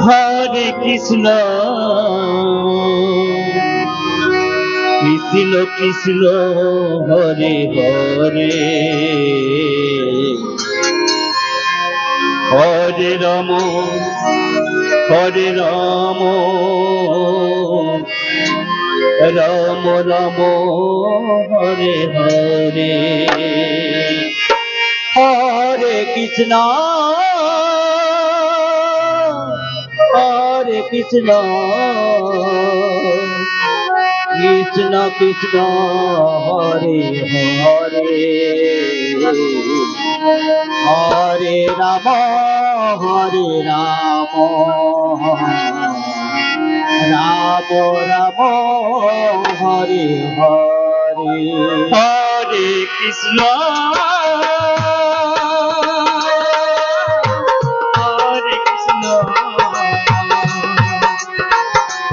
Hare Krishna Krishna Krishna Hare Hare Hare Ram Ram Ram Hare Hare Hare Krishna Krishna Krishna Hare Hare Hare Ram Ram Ram Hare Hare Hare Krishna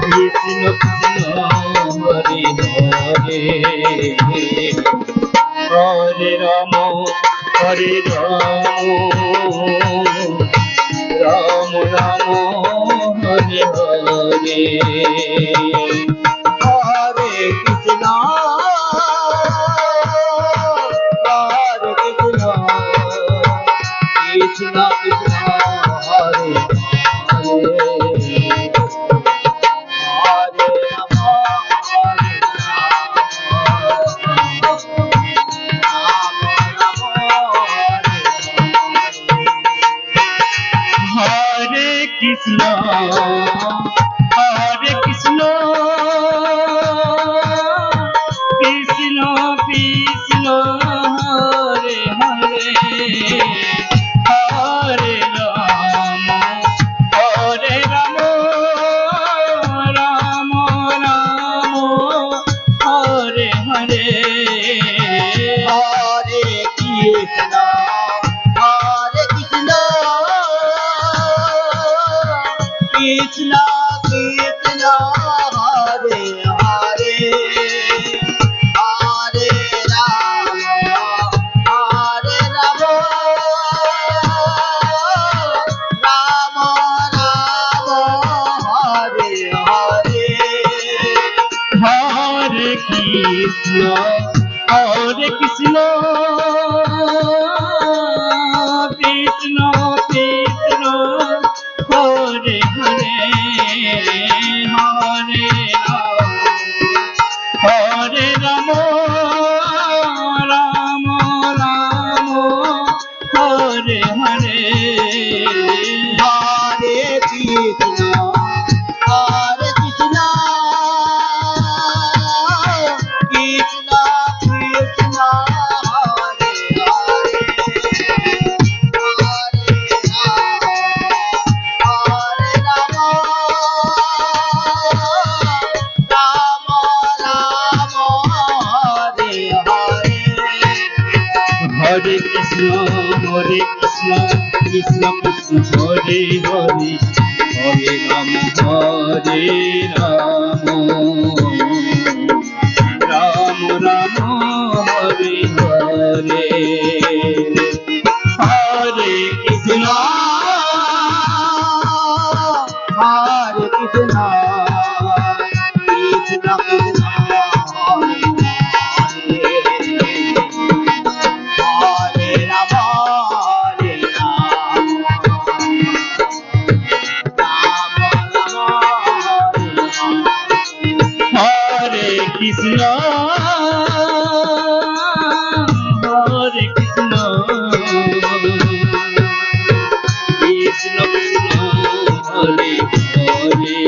Krishna Krishna Hare Hare Hare Ram Ram Ram Hare Hare Hare Krishna Krishna Krishna Hare Krishna Hare Krishna Krishna Krishna Hare Hare Hare Ram Ram Ram Hare Hare Hare Krishna Krishna Krishna Hare Hare Hare Ram Ram Ram Hare Hare Hare Krishna Krishna Krishna Krishna Hare Hare Hare Ram Ram Ram Hare Hare Hare Krishna Krishna Krishna Krishna Hare Hare Hare Krishna Krishna Krishna Hare Hare Hare Ram Ram Ram Hare Hare Hare Krishna Krishna Krishna Krishna Hare Krishna Krishna Krishna Hare Hare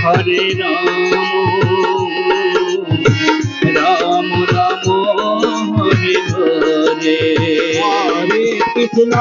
Hare Ram Ram Ram Hare Hare Hare Krishna